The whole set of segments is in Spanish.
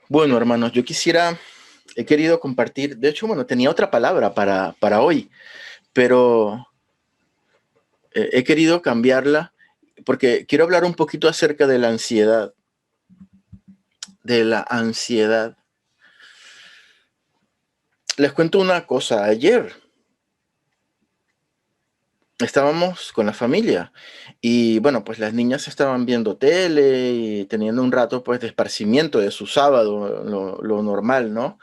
Bueno, hermanos, he querido compartir, de hecho, bueno, tenía otra palabra para hoy, pero he querido cambiarla porque quiero hablar un poquito acerca de la ansiedad, de la ansiedad. Les cuento una cosa, ayer estábamos con la familia y bueno, pues las niñas estaban viendo tele y teniendo un rato pues de esparcimiento de su sábado, lo normal, ¿no?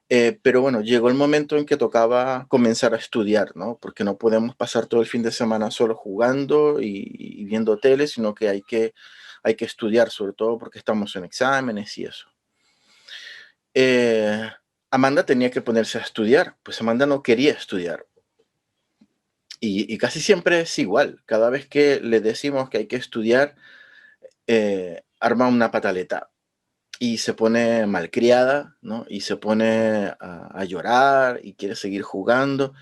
Pero bueno, llegó el momento en que tocaba comenzar a estudiar, ¿no? Porque no podemos pasar todo el fin de semana solo jugando y viendo tele, sino que hay que estudiar, sobre todo porque estamos en exámenes y eso. Eh, Amanda tenía que ponerse a estudiar, pues Amanda no quería estudiar. Y casi siempre es igual, cada vez que le decimos que hay que estudiar, arma una pataleta y se pone malcriada, ¿no? Y se pone a llorar y quiere seguir jugando.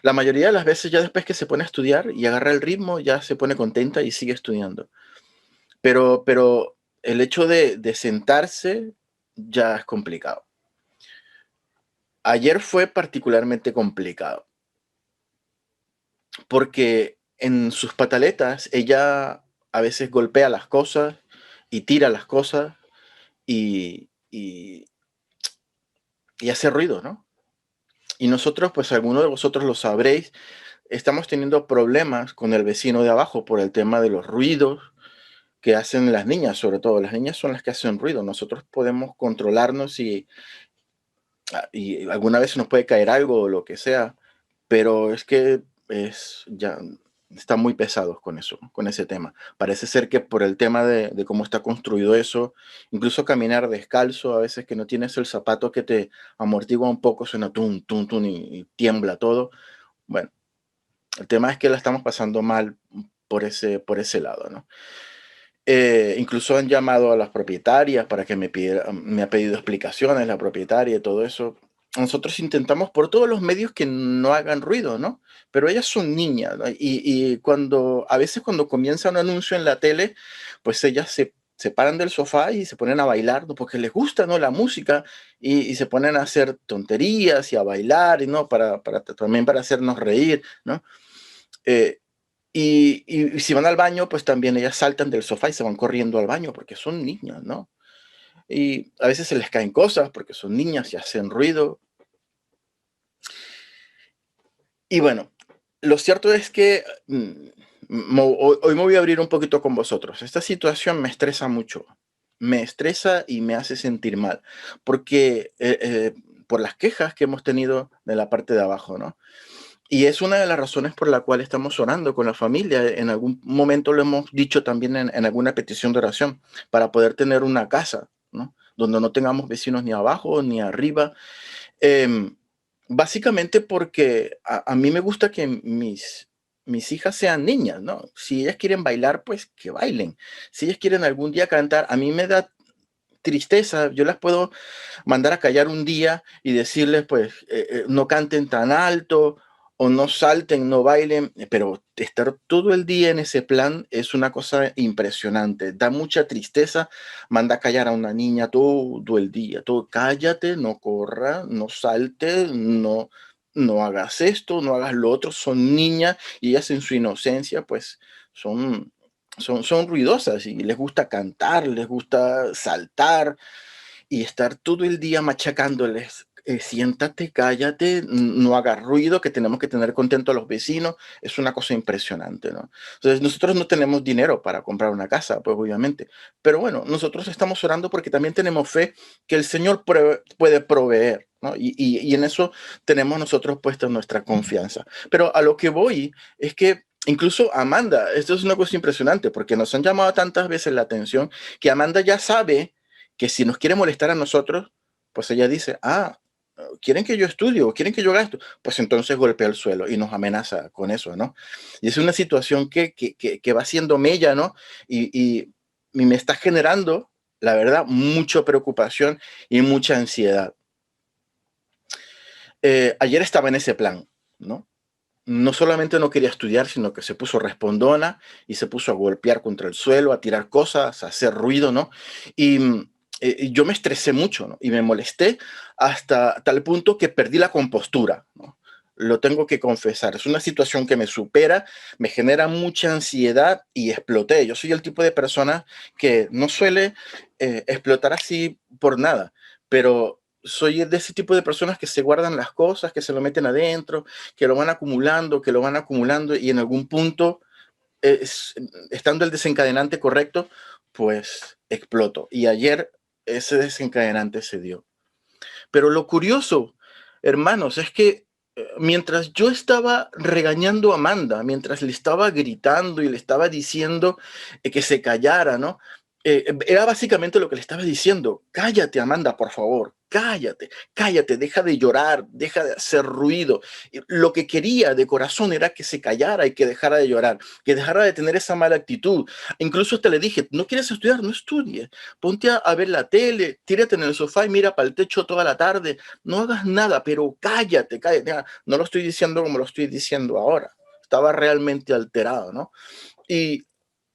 La mayoría de las veces ya después que se pone a estudiar y agarra el ritmo, ya se pone contenta y sigue estudiando. Pero el hecho de sentarse ya es complicado. Ayer fue particularmente complicado porque en sus pataletas ella a veces golpea las cosas y tira las cosas y, y hace ruido, ¿no? Y nosotros, pues algunos de vosotros lo sabréis, estamos teniendo problemas con el vecino de abajo por el tema de los ruidos que hacen las niñas, sobre todo. Las niñas son las que hacen ruido. Nosotros podemos controlarnos y alguna vez nos puede caer algo o lo que sea, pero es que ya están muy pesados con eso, con ese tema. Parece ser que por el tema de cómo está construido eso, incluso caminar descalzo, a veces que no tienes el zapato que te amortigua un poco, suena tum, tum, tum y tiembla todo. Bueno, el tema es que la estamos pasando mal por ese lado, ¿no? Incluso han llamado a las propietarias para que me ha pedido explicaciones la propietaria y todo eso. Nosotros intentamos por todos los medios que no hagan ruido, ¿no? Pero ellas son niñas, ¿no? Y a veces cuando comienza un anuncio en la tele, pues ellas se paran del sofá y se ponen a bailar, ¿no? Porque les gusta, ¿no? La música y se ponen a hacer tonterías y a bailar, y ¿no? También para hacernos reír, ¿no? Eh, y si van al baño, pues también ellas saltan del sofá y se van corriendo al baño porque son niñas, ¿no? Y a veces se les caen cosas porque son niñas y hacen ruido. Y bueno, lo cierto es que hoy me voy a abrir un poquito con vosotros. Esta situación me estresa mucho. Me estresa y me hace sentir mal porque por las quejas que hemos tenido de la parte de abajo, ¿no? Y es una de las razones por la cual estamos orando con la familia. En algún momento lo hemos dicho también en alguna petición de oración, para poder tener una casa, ¿no? Donde no tengamos vecinos ni abajo ni arriba. Em, Básicamente porque a mí me gusta que mis hijas sean niñas, ¿no? Si ellas quieren bailar, pues que bailen. Si ellas quieren algún día cantar, a mí me da tristeza. Yo las puedo mandar a callar un día y decirles, pues, no canten tan alto o no salten, no bailen, pero estar todo el día en ese plan es una cosa impresionante. Da mucha tristeza. Manda a callar a una niña todo el día, todo, cállate, no corra, no salte, no hagas esto, no hagas lo otro. Son niñas y ellas en su inocencia, pues, son, son ruidosas y les gusta cantar, les gusta saltar y estar todo el día machacándoles. Siéntate, cállate, no hagas ruido, que tenemos que tener contento a los vecinos, es una cosa impresionante, ¿no? Entonces, nosotros no tenemos dinero para comprar una casa, pues obviamente, pero bueno, nosotros estamos orando porque también tenemos fe que el Señor puede proveer, ¿no? Y en eso tenemos nosotros puesta nuestra confianza. Pero a lo que voy es que incluso Amanda, esto es una cosa impresionante porque nos han llamado tantas veces la atención que Amanda ya sabe que si nos quiere molestar a nosotros, pues ella dice, quieren que yo estudie o quieren que yo gasto, pues entonces golpea el suelo y nos amenaza con eso, ¿no? Y es una situación que va siendo mella, ¿no? Y me está generando, la verdad, mucha preocupación y mucha ansiedad. Ayer estaba en ese plan, ¿no? No solamente no quería estudiar, sino que se puso respondona y se puso a golpear contra el suelo, a tirar cosas, a hacer ruido, ¿no? Y yo me estresé mucho, ¿no? Y me molesté hasta tal punto que perdí la compostura, ¿no? Lo tengo que confesar. Es una situación que me supera, me genera mucha ansiedad y exploté. Yo soy el tipo de persona que no suele explotar así por nada, pero soy de ese tipo de personas que se guardan las cosas, que se lo meten adentro, que lo van acumulando, que lo van acumulando y en algún punto, es, estando el desencadenante correcto, pues exploto. Y ayer ese desencadenante se dio. Pero lo curioso, hermanos, es que mientras yo estaba regañando a Amanda, mientras le estaba gritando y le estaba diciendo que se callara, ¿no? Era básicamente lo que le estaba diciendo: cállate, Amanda, por favor, cállate, cállate, deja de llorar, deja de hacer ruido. Y lo que quería de corazón era que se callara y que dejara de llorar, que dejara de tener esa mala actitud. Incluso hasta le dije: no quieres estudiar, no estudies, ponte a ver la tele, tírate en el sofá y mira para el techo toda la tarde, no hagas nada, pero cállate, cállate. No lo estoy diciendo como lo estoy diciendo ahora, estaba realmente alterado, ¿no? Y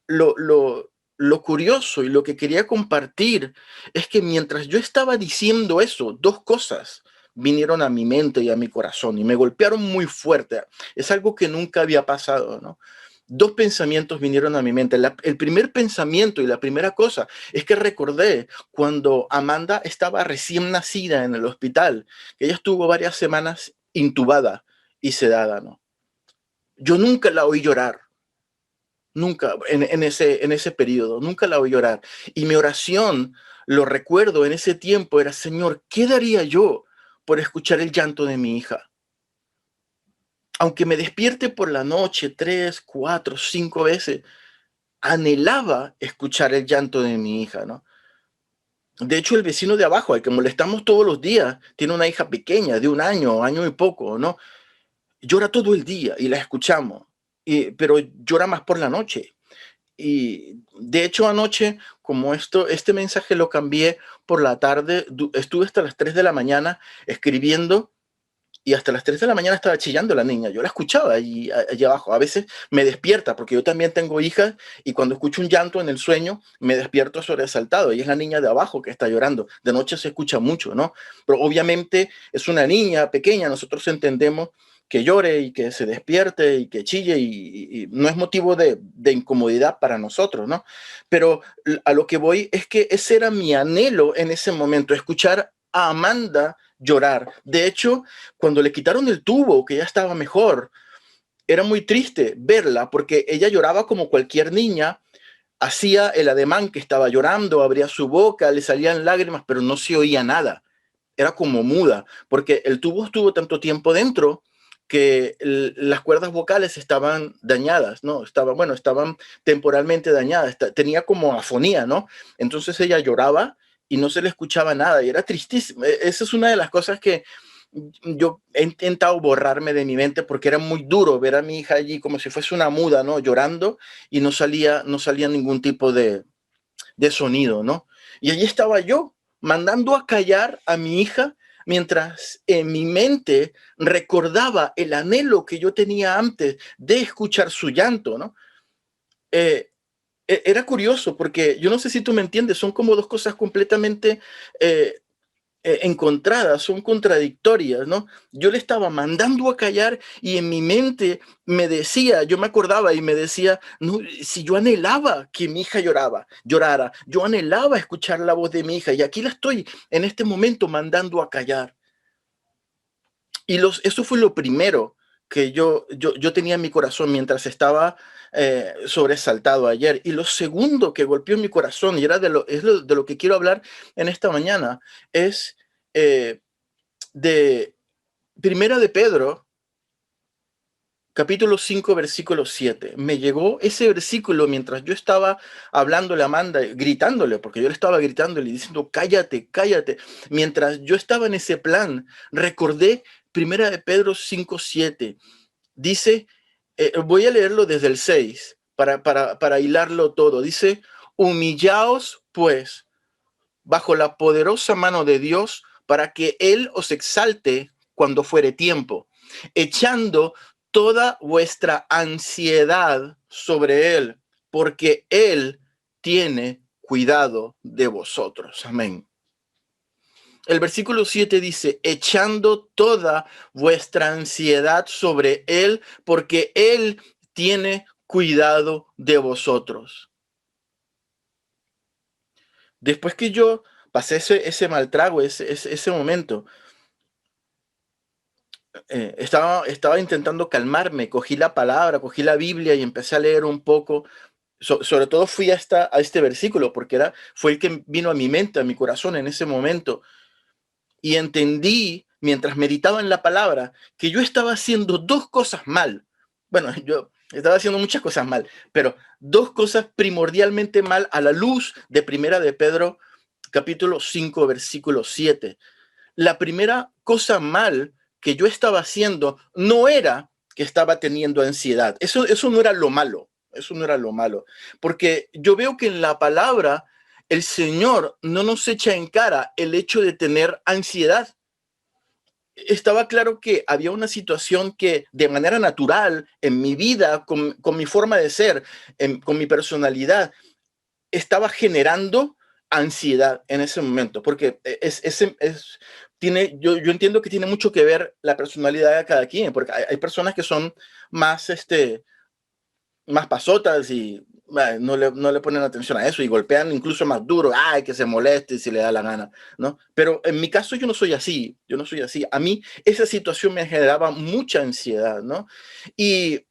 lo, lo, lo curioso y lo que quería compartir es que mientras yo estaba diciendo eso, dos cosas vinieron a mi mente y a mi corazón y me golpearon muy fuerte. Es algo que nunca había pasado, ¿no? Dos pensamientos vinieron a mi mente. El primer pensamiento y la primera cosa es que recordé cuando Amanda estaba recién nacida en el hospital, que ella estuvo varias semanas intubada y sedada, ¿no? Yo nunca la oí llorar. Nunca, en ese periodo, nunca la oí llorar. Y mi oración, lo recuerdo en ese tiempo, era: Señor, ¿qué daría yo por escuchar el llanto de mi hija? Aunque me despierte por la noche 3, 4, 5 veces, anhelaba escuchar el llanto de mi hija, ¿no? De hecho, el vecino de abajo, al que molestamos todos los días, tiene una hija pequeña de 1 año, año y poco, ¿no? Llora todo el día y la escuchamos, pero llora más por la noche. Y de hecho anoche, como este mensaje lo cambié por la tarde, estuve hasta las 3 de la mañana escribiendo y hasta las 3 de la mañana estaba chillando la niña. Yo la escuchaba allí abajo. A veces me despierta porque yo también tengo hijas y cuando escucho un llanto en el sueño me despierto sobresaltado y es la niña de abajo que está llorando. De noche se escucha mucho, ¿no? Pero obviamente es una niña pequeña, nosotros entendemos que llore y que se despierte y que chille y no es motivo de incomodidad para nosotros, ¿no? Pero a lo que voy es que ese era mi anhelo en ese momento, escuchar a Amanda llorar. De hecho, cuando le quitaron el tubo, que ya estaba mejor, era muy triste verla porque ella lloraba como cualquier niña, hacía el ademán que estaba llorando, abría su boca, le salían lágrimas, pero no se oía nada. Era como muda, porque el tubo estuvo tanto tiempo dentro que las cuerdas vocales estaban dañadas, ¿no? Estaban temporalmente dañadas, tenía como afonía, ¿no? Entonces ella lloraba y no se le escuchaba nada y era tristísimo. Esa es una de las cosas que yo he intentado borrarme de mi mente porque era muy duro ver a mi hija allí como si fuese una muda, ¿no? Llorando y no salía ningún tipo de sonido, ¿no? Y allí estaba yo, mandando a callar a mi hija, mientras en mi mente recordaba el anhelo que yo tenía antes de escuchar su llanto, ¿no? Eh, Era curioso porque yo no sé si tú me entiendes, son como dos cosas completamente eh, encontradas, son contradictorias, ¿no? Yo le estaba mandando a callar y en mi mente me decía, yo me acordaba y me decía: no, si yo anhelaba que mi hija llorara, yo anhelaba escuchar la voz de mi hija y aquí la estoy en este momento mandando a callar. Y eso fue lo primero que yo tenía en mi corazón mientras estaba sobresaltado ayer. Y lo segundo que golpeó mi corazón, y de lo que quiero hablar en esta mañana, es eh, de Primera de Pedro, capítulo 5 versículo 7. Me llegó ese versículo mientras yo estaba hablándole a Amanda, gritándole, porque yo le estaba gritándole y diciendo: cállate, cállate. Mientras yo estaba en ese plan, recordé Primera de Pedro 5 7. Dice, voy a leerlo desde el 6 para hilarlo todo. Dice: humillaos pues bajo la poderosa mano de Dios para que Él os exalte cuando fuere tiempo, echando toda vuestra ansiedad sobre Él, porque Él tiene cuidado de vosotros. Amén. El versículo 7 dice, echando toda vuestra ansiedad sobre Él, porque Él tiene cuidado de vosotros. Después que yo pasé ese mal trago, ese momento, estaba intentando calmarme, cogí la palabra, cogí la Biblia y empecé a leer un poco. Sobre todo fui a este versículo porque fue el que vino a mi mente, a mi corazón en ese momento. Y entendí, mientras meditaba en la palabra, que yo estaba haciendo dos cosas mal. Bueno, yo estaba haciendo muchas cosas mal, pero dos cosas primordialmente mal a la luz de Primera de Pedro, capítulo 5, versículo 7. La primera cosa mal que yo estaba haciendo no era que estaba teniendo ansiedad. Eso no era lo malo. Eso no era lo malo. Porque yo veo que en la palabra el Señor no nos echa en cara el hecho de tener ansiedad. Estaba claro que había una situación que de manera natural en mi vida, con mi forma de ser, con mi personalidad, estaba generando ansiedad en ese momento, porque yo entiendo que tiene mucho que ver la personalidad de cada quien, porque hay personas que son más, más pasotas y no le ponen atención a eso y golpean incluso más duro, ay, que se moleste si le da la gana, ¿no? Pero en mi caso yo no soy así, yo no soy así. A mí esa situación me generaba mucha ansiedad, ¿no? Y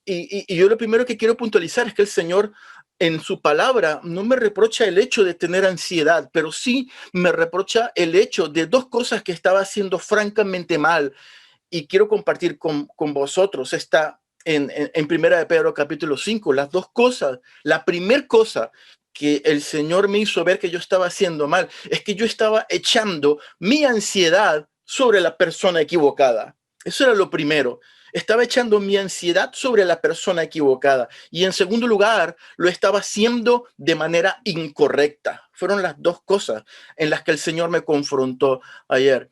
yo lo primero que quiero puntualizar es que el Señor en su palabra no me reprocha el hecho de tener ansiedad, pero sí me reprocha el hecho de dos cosas que estaba haciendo francamente mal y quiero compartir con vosotros esta en Primera de Pedro capítulo 5, las dos cosas. La primera cosa que el Señor me hizo ver que yo estaba haciendo mal es que yo estaba echando mi ansiedad sobre la persona equivocada. Eso era lo primero. Estaba echando mi ansiedad sobre la persona equivocada. Y en segundo lugar, lo estaba haciendo de manera incorrecta. Fueron las dos cosas en las que el Señor me confrontó ayer.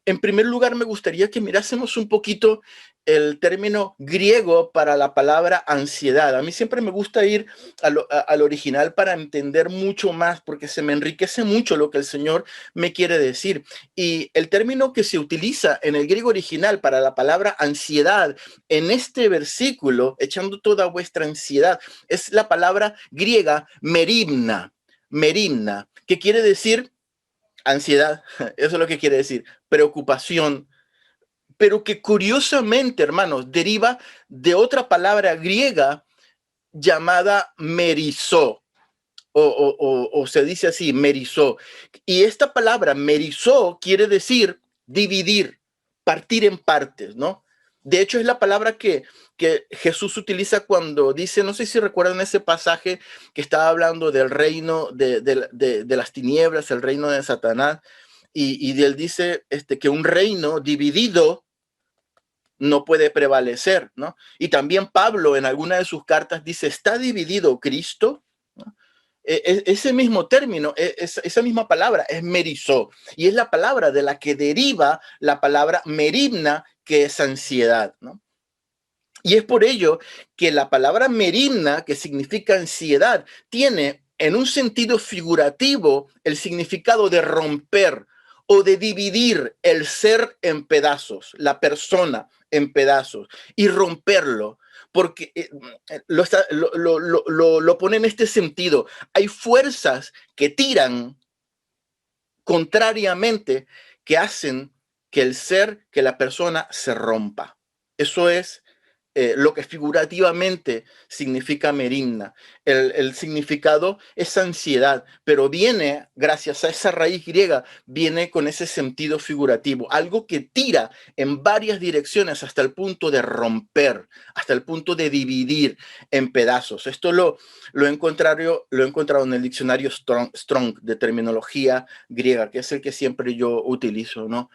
En primer lugar, me gustaría que mirásemos un poquito el término griego para la palabra ansiedad. A mí siempre me gusta ir al original para entender mucho más, porque se me enriquece mucho lo que el Señor me quiere decir. Y el término que se utiliza en el griego original para la palabra ansiedad en este versículo, echando toda vuestra ansiedad, es la palabra griega merimna, merimna, que quiere decir ansiedad, eso es lo que quiere decir, preocupación, pero que curiosamente, hermanos, deriva de otra palabra griega llamada merizó, o se dice así, merizó. Y esta palabra merizó quiere decir dividir, partir en partes, ¿no? De hecho, es la palabra que Jesús utiliza cuando dice, no sé si recuerdan ese pasaje que estaba hablando del reino de las tinieblas, el reino de Satanás, y él dice que un reino dividido no puede prevalecer, ¿no? Y también Pablo en alguna de sus cartas dice, ¿está dividido Cristo? ¿No? Ese mismo término, esa misma palabra es merizó, y es la palabra de la que deriva la palabra merimna, que es ansiedad, ¿no? Y es por ello que la palabra merimna, que significa ansiedad, tiene en un sentido figurativo el significado de romper o de dividir el ser en pedazos, la persona en pedazos y romperlo. Porque lo pone en este sentido. Hay fuerzas que tiran contrariamente, que hacen que el ser, que la persona se rompa. Eso es lo que figurativamente significa merimna. El significado es ansiedad, pero viene, gracias a esa raíz griega, viene con ese sentido figurativo, algo que tira en varias direcciones hasta el punto de romper, hasta el punto de dividir en pedazos. Esto lo he encontrado en el diccionario Strong de terminología griega, que es el que siempre yo utilizo, ¿no?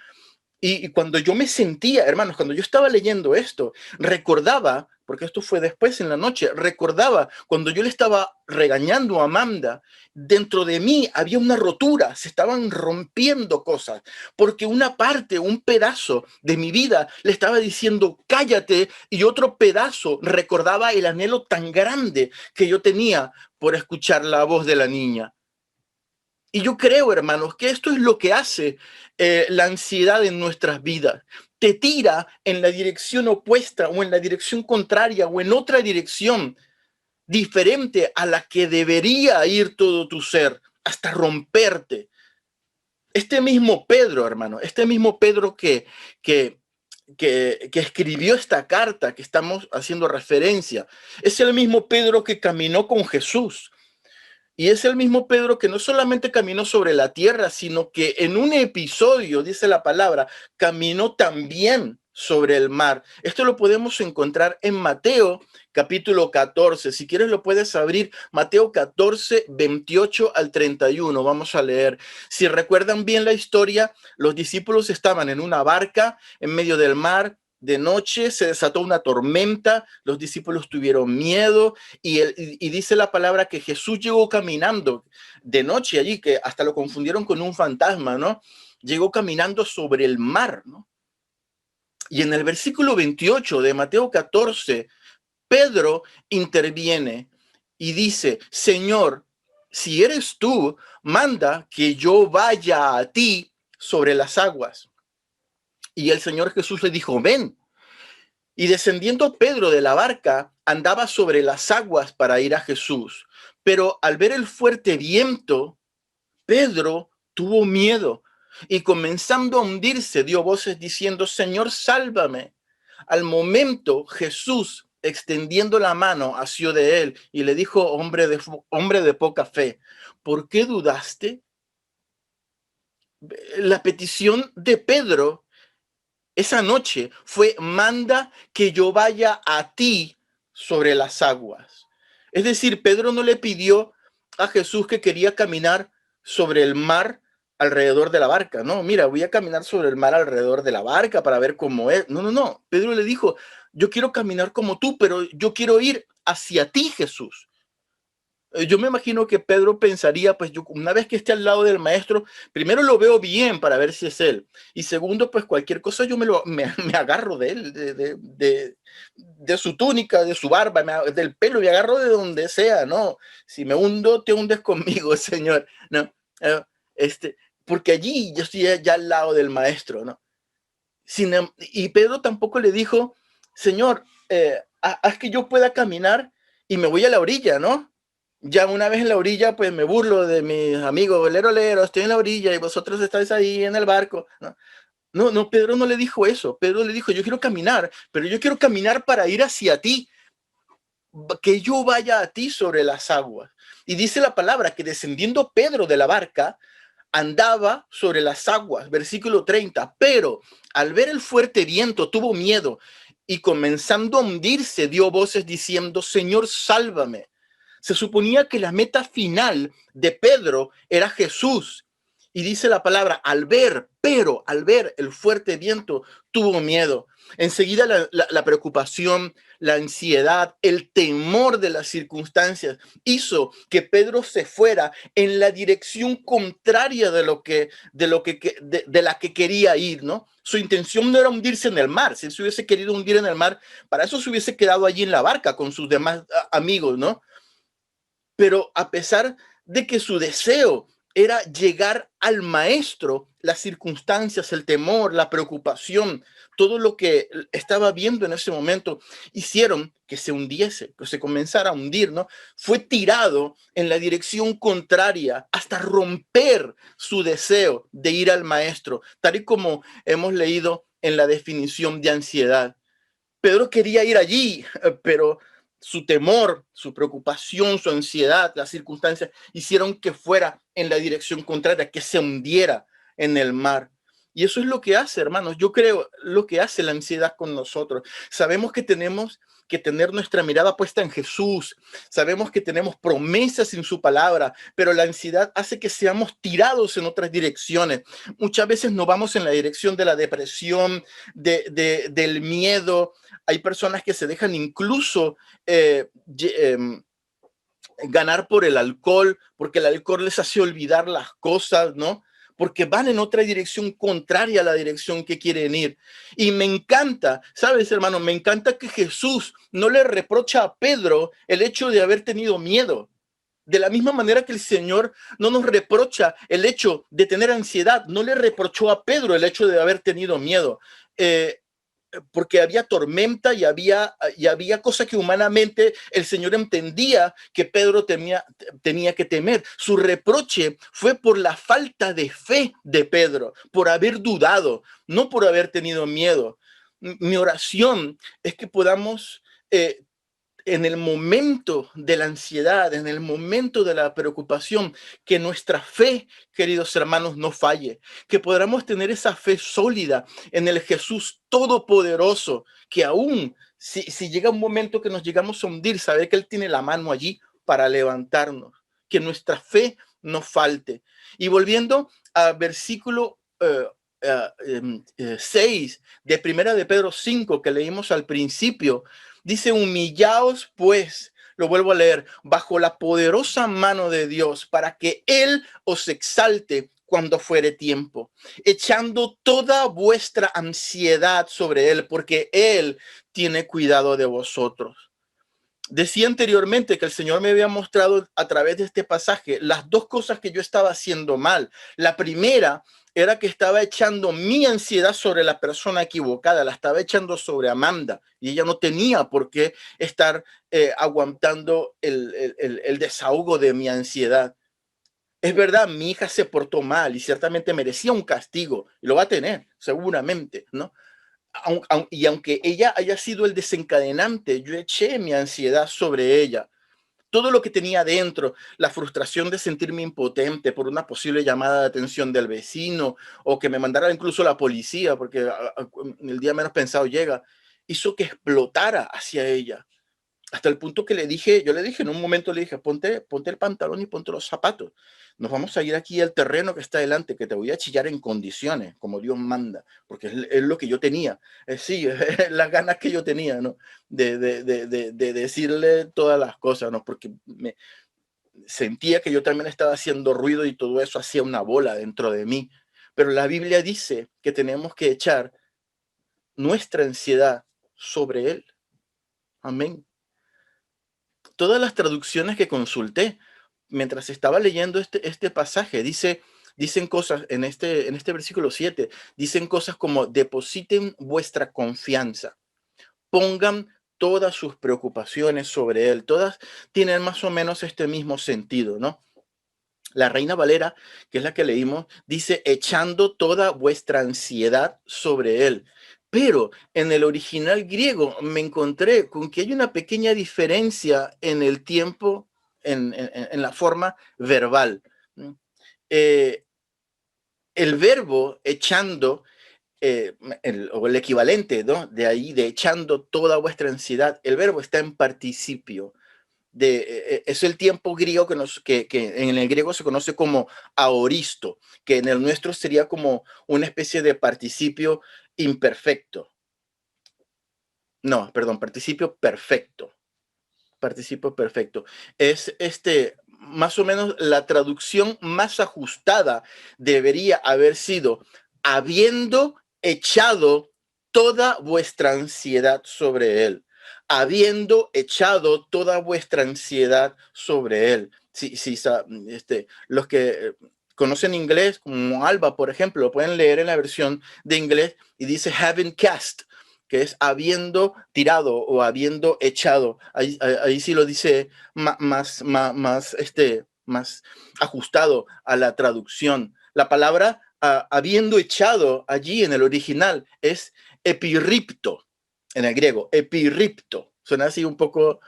Y cuando yo me sentía, hermanos, cuando yo estaba leyendo esto, recordaba, porque esto fue después en la noche, recordaba cuando yo le estaba regañando a Amanda, dentro de mí había una rotura, se estaban rompiendo cosas, porque una parte, un pedazo de mi vida le estaba diciendo cállate, y otro pedazo recordaba el anhelo tan grande que yo tenía por escuchar la voz de la niña. Y yo creo, hermanos, que esto es lo que hace la ansiedad en nuestras vidas. Te tira en la dirección opuesta o en la dirección contraria o en otra dirección diferente a la que debería ir todo tu ser, hasta romperte. Este mismo Pedro, hermano, este mismo Pedro que escribió esta carta que estamos haciendo referencia, es el mismo Pedro que caminó con Jesús. Y es el mismo Pedro que no solamente caminó sobre la tierra, sino que en un episodio, dice la palabra, caminó también sobre el mar. Esto lo podemos encontrar en Mateo capítulo 14. Si quieres lo puedes abrir, Mateo 14, 28 al 31. Vamos a leer. Si recuerdan bien la historia, los discípulos estaban en una barca en medio del mar. De noche se desató una tormenta, los discípulos tuvieron miedo y dice la palabra que Jesús llegó caminando de noche allí, que hasta lo confundieron con un fantasma, ¿no? Llegó caminando sobre el mar, ¿no? Y en el versículo 28 de Mateo 14, Pedro interviene y dice, Señor, si eres tú, manda que yo vaya a ti sobre las aguas. Y el Señor Jesús le dijo, ven. Y descendiendo Pedro de la barca, andaba sobre las aguas para ir a Jesús. Pero al ver el fuerte viento, Pedro tuvo miedo y comenzando a hundirse, dio voces diciendo, Señor, sálvame. Al momento, Jesús, extendiendo la mano, asió de él y le dijo, hombre de poca fe, ¿por qué dudaste? La petición de Pedro esa noche fue, manda que yo vaya a ti sobre las aguas. Es decir, Pedro no le pidió a Jesús que quería caminar sobre el mar alrededor de la barca. No, mira, voy a caminar sobre el mar alrededor de la barca para ver cómo es. No, no, no. Pedro le dijo, yo quiero caminar como tú, pero yo quiero ir hacia ti, Jesús. Yo me imagino que Pedro pensaría, pues yo una vez que esté al lado del maestro, primero lo veo bien para ver si es él. Y segundo, pues cualquier cosa yo me agarro de él, de su túnica, de su barba, del pelo, me agarro de donde sea, ¿no? Si me hundo, te hundes conmigo, Señor, ¿no? Este, porque allí yo estoy ya al lado del maestro, ¿no? Y Pedro tampoco le dijo, Señor, haz que yo pueda caminar y me voy a la orilla, ¿no? Ya una vez en la orilla, pues me burlo de mis amigos, lero, estoy en la orilla y vosotros estáis ahí en el barco. No, no, no, Pedro no le dijo eso. Pedro le dijo, yo quiero caminar, pero yo quiero caminar para ir hacia ti, que yo vaya a ti sobre las aguas. Y dice la palabra que descendiendo Pedro de la barca, andaba sobre las aguas, versículo 30, pero al ver el fuerte viento tuvo miedo y comenzando a hundirse dio voces diciendo, Señor, sálvame. Se suponía que la meta final de Pedro era Jesús. Y dice la palabra, al ver el fuerte viento, tuvo miedo. Enseguida la preocupación, la ansiedad, el temor de las circunstancias hizo que Pedro se fuera en la dirección contraria de la que quería ir, ¿no? Su intención no era hundirse en el mar. Si él se hubiese querido hundir en el mar, para eso se hubiese quedado allí en la barca con sus demás amigos, ¿no? Pero a pesar de que su deseo era llegar al maestro, las circunstancias, el temor, la preocupación, todo lo que estaba viendo en ese momento, hicieron que se hundiese, que se comenzara a hundir, ¿no? Fue tirado en la dirección contraria hasta romper su deseo de ir al maestro, tal y como hemos leído en la definición de ansiedad. Pedro quería ir allí, pero su temor, su preocupación, su ansiedad, las circunstancias hicieron que fuera en la dirección contraria, que se hundiera en el mar. Y eso es lo que hace, hermanos. Yo creo lo que hace la ansiedad con nosotros. Sabemos que tenemos que tener nuestra mirada puesta en Jesús. Sabemos que tenemos promesas en su palabra, pero la ansiedad hace que seamos tirados en otras direcciones. Muchas veces nos vamos en la dirección de la depresión, del miedo. Hay personas que se dejan incluso ganar por el alcohol, porque el alcohol les hace olvidar las cosas, ¿no? Porque van en otra dirección contraria a la dirección que quieren ir. Y me encanta, ¿sabes, hermano? Me encanta que Jesús no le reprocha a Pedro el hecho de haber tenido miedo. De la misma manera que el Señor no nos reprocha el hecho de tener ansiedad, no le reprochó a Pedro el hecho de haber tenido miedo. Porque había tormenta y había cosas que humanamente el Señor entendía que Pedro tenía que temer. Su reproche fue por la falta de fe de Pedro, por haber dudado, no por haber tenido miedo. Mi oración es que podamos en el momento de la ansiedad, en el momento de la preocupación, que nuestra fe, queridos hermanos, no falle, que podamos tener esa fe sólida en el Jesús todopoderoso, que aún si llega un momento que nos llegamos a hundir, saber que Él tiene la mano allí para levantarnos, que nuestra fe no falte. Y volviendo al versículo 6 de Primera de Pedro 5 que leímos al principio, dice: humillaos pues, lo vuelvo a leer, bajo la poderosa mano de Dios, para que Él os exalte cuando fuere tiempo, echando toda vuestra ansiedad sobre Él, porque Él tiene cuidado de vosotros. Decía anteriormente que el Señor me había mostrado a través de este pasaje las dos cosas que yo estaba haciendo mal. La primera era que estaba echando mi ansiedad sobre la persona equivocada, la estaba echando sobre Amanda, y ella no tenía por qué estar aguantando el desahogo de mi ansiedad. Es verdad, mi hija se portó mal y ciertamente merecía un castigo, y lo va a tener, seguramente, ¿no? Y aunque ella haya sido el desencadenante, yo eché mi ansiedad sobre ella. Todo lo que tenía dentro, la frustración de sentirme impotente por una posible llamada de atención del vecino o que me mandara incluso la policía, porque el día menos pensado llega, hizo que explotara hacia ella. Hasta el punto que yo le dije, en un momento le dije: ponte el pantalón y ponte los zapatos. Nos vamos a ir aquí al terreno que está delante, que te voy a chillar en condiciones, como Dios manda, porque es lo que yo tenía. Sí, las ganas que yo tenía, ¿no? De decirle todas las cosas, ¿no? Porque me sentía que yo también estaba haciendo ruido y todo eso hacía una bola dentro de mí. Pero la Biblia dice que tenemos que echar nuestra ansiedad sobre Él. Amén. Todas las traducciones que consulté mientras estaba leyendo este pasaje dicen cosas en este versículo 7, dicen cosas como: depositen vuestra confianza, pongan todas sus preocupaciones sobre Él. Todas tienen más o menos este mismo sentido, ¿no? La Reina Valera, que es la que leímos, dice: echando toda vuestra ansiedad sobre Él. Pero en el original griego me encontré con que hay una pequeña diferencia en el tiempo, en la forma verbal. Eh, el verbo echando, o el equivalente, ¿no? De ahí, de echando toda vuestra ansiedad, el verbo está en participio. Es el tiempo griego que en el griego se conoce como aoristo, que en el nuestro sería como una especie de participio imperfecto. No, perdón, participio perfecto. Participio perfecto. Es más o menos la traducción más ajustada debería haber sido: habiendo echado toda vuestra ansiedad sobre Él. Habiendo echado toda vuestra ansiedad sobre Él. Sí, sí, los que conocen inglés, como Alba, por ejemplo, lo pueden leer en la versión de inglés y dice having cast, que es habiendo tirado o habiendo echado. Ahí sí lo dice más ajustado a la traducción. La palabra habiendo echado allí en el original es epirripto, en el griego, epirripto. Suena así un poco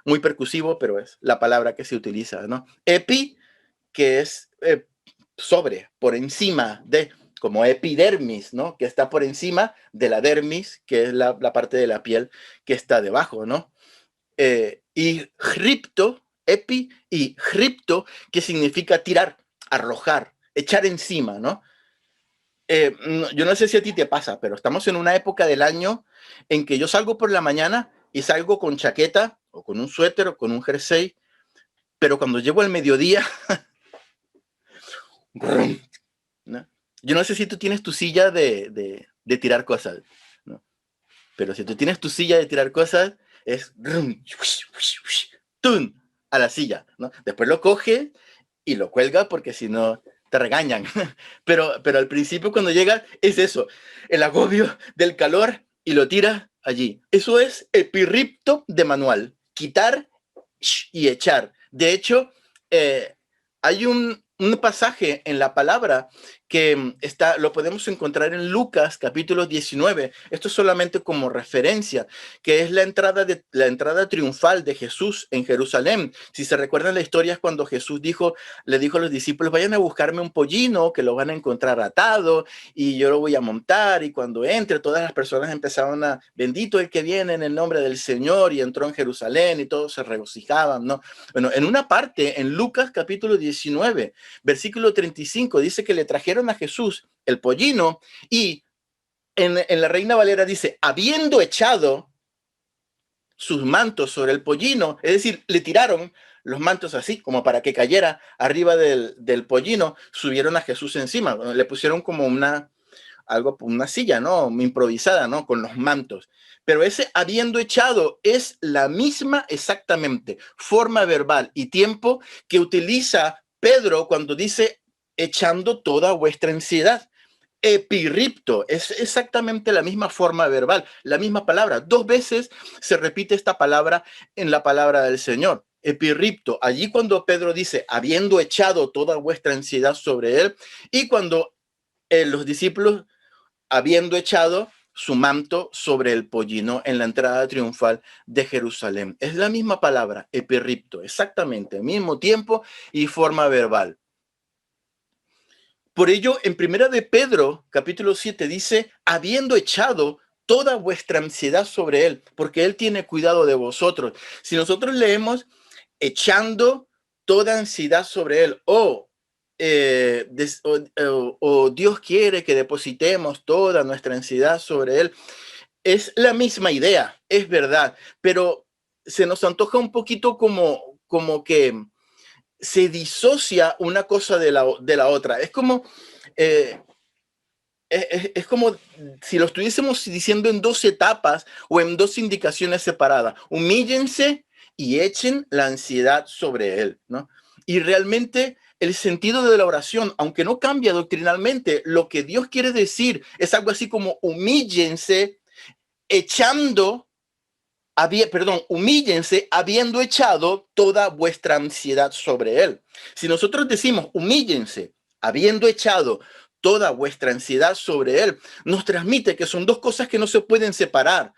muy percusivo, pero es la palabra que se utiliza, ¿no? Epi, que es sobre, por encima de, como epidermis, ¿no? Que está por encima de la dermis, que es la parte de la piel que está debajo, ¿no? Y cripto, epi y cripto, que significa tirar, arrojar, echar encima, ¿no? Yo no sé si a ti te pasa, pero estamos en una época del año en que yo salgo por la mañana y salgo con chaqueta o con un suéter o con un jersey, pero cuando llego al mediodía, ¿no? Yo no sé si tú tienes tu silla de tirar cosas, ¿no? Pero si tú tienes tu silla de tirar cosas, es ¡tum! A la silla, ¿no? Después lo coge y lo cuelga porque si no te regañan. Pero al principio cuando llega es eso, el agobio del calor y lo tira allí. Eso es epirripto de manual, quitar y echar. De hecho, hay un pasaje en la palabra que lo podemos encontrar en Lucas capítulo 19. Esto es solamente como referencia, que es la entrada triunfal de Jesús en Jerusalén. Si se recuerdan la historia es cuando Jesús le dijo a los discípulos, vayan a buscarme un pollino que lo van a encontrar atado y yo lo voy a montar, y cuando entre todas las personas empezaron a, bendito el que viene en el nombre del Señor, y entró en Jerusalén y todos se regocijaban, ¿no? Bueno, en una parte, en Lucas capítulo 19, versículo 35, dice que le trajeron a Jesús el pollino y en la Reina Valera dice, habiendo echado sus mantos sobre el pollino, es decir, le tiraron los mantos así, como para que cayera arriba del pollino, subieron a Jesús encima, le pusieron como una silla, ¿no? Improvisada, ¿no? Con los mantos. Pero ese habiendo echado es la misma exactamente forma verbal y tiempo que utiliza Pedro cuando dice echando toda vuestra ansiedad. Epirripto es exactamente la misma forma verbal, la misma palabra. 2 veces se repite esta palabra en la palabra del Señor. Epirripto, allí cuando Pedro dice, habiendo echado toda vuestra ansiedad sobre él, y cuando los discípulos, habiendo echado su manto sobre el pollino en la entrada triunfal de Jerusalén. Es la misma palabra, epirripto, exactamente, mismo tiempo y forma verbal. Por ello, en Primera de Pedro, capítulo 7, dice, habiendo echado toda vuestra ansiedad sobre él, porque él tiene cuidado de vosotros. Si nosotros leemos echando toda ansiedad sobre él, o Dios quiere que depositemos toda nuestra ansiedad sobre él, es la misma idea, es verdad, pero se nos antoja un poquito como que se disocia una cosa de la otra. Es como, eh, es como si lo estuviésemos diciendo en 2 etapas o en 2 indicaciones separadas. Humíllense y echen la ansiedad sobre él, ¿no? Y realmente el sentido de la oración, aunque no cambia doctrinalmente, lo que Dios quiere decir es algo así como humíllense echando, humíllense habiendo echado toda vuestra ansiedad sobre él. Si nosotros decimos humíllense habiendo echado toda vuestra ansiedad sobre él, nos transmite que son 2 cosas que no se pueden separar,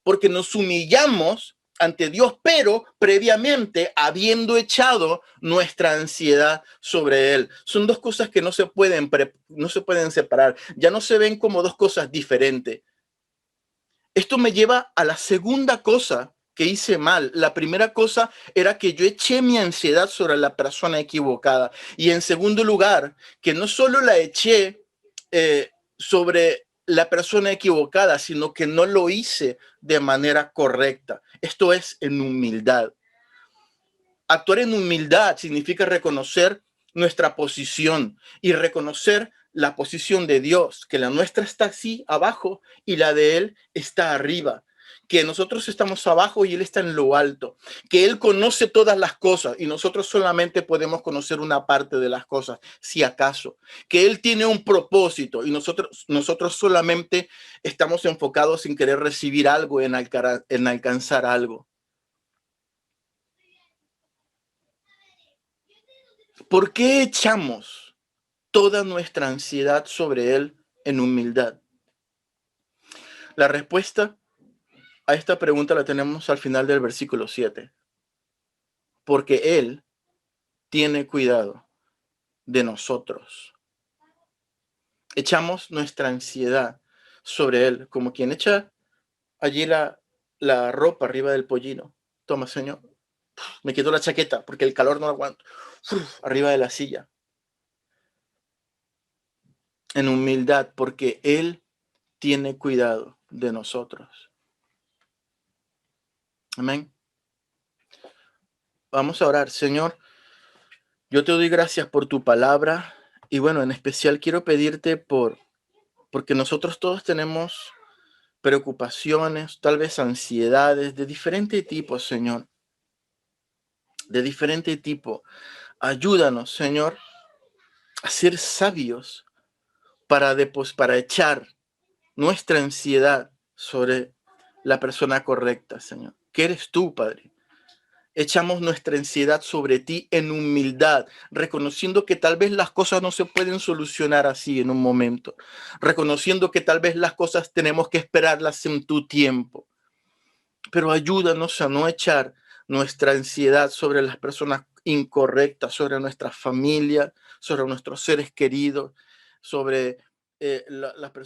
porque nos humillamos ante Dios, pero previamente habiendo echado nuestra ansiedad sobre él. Son 2 cosas que no se pueden separar, ya no se ven como 2 cosas diferentes. Esto me lleva a la segunda cosa que hice mal. La primera cosa era que yo eché mi ansiedad sobre la persona equivocada. Y en segundo lugar, que no solo la eché sobre la persona equivocada, sino que no lo hice de manera correcta. Esto es en humildad. Actuar en humildad significa reconocer nuestra posición y reconocer la posición de Dios, que la nuestra está así abajo y la de Él está arriba, que nosotros estamos abajo y Él está en lo alto, que Él conoce todas las cosas y nosotros solamente podemos conocer una parte de las cosas, si acaso, que Él tiene un propósito y nosotros solamente estamos enfocados en querer recibir algo, en alcanzar algo. ¿Por qué echamos toda nuestra ansiedad sobre Él en humildad? La respuesta a esta pregunta la tenemos al final del versículo 7. Porque Él tiene cuidado de nosotros. echamos nuestra ansiedad sobre Él, como quien echa allí la ropa arriba del pollino. Toma, Señor, me quito la chaqueta porque el calor no lo aguanto. Arriba de la silla, en humildad, porque Él tiene cuidado de nosotros. Amén. Vamos a orar. Señor, yo te doy gracias por tu palabra y bueno, en especial quiero pedirte porque nosotros todos tenemos preocupaciones, tal vez ansiedades de diferente tipo, Señor, de diferente tipo. Ayúdanos, Señor, a ser sabios para echar nuestra ansiedad sobre la persona correcta, Señor. ¿Qué eres tú, Padre? Echamos nuestra ansiedad sobre ti en humildad, reconociendo que tal vez las cosas no se pueden solucionar así en un momento, reconociendo que tal vez las cosas tenemos que esperarlas en tu tiempo. Pero ayúdanos a no echar nuestra ansiedad sobre las personas incorrectas, sobre nuestra familia, sobre nuestros seres queridos, sobre las personas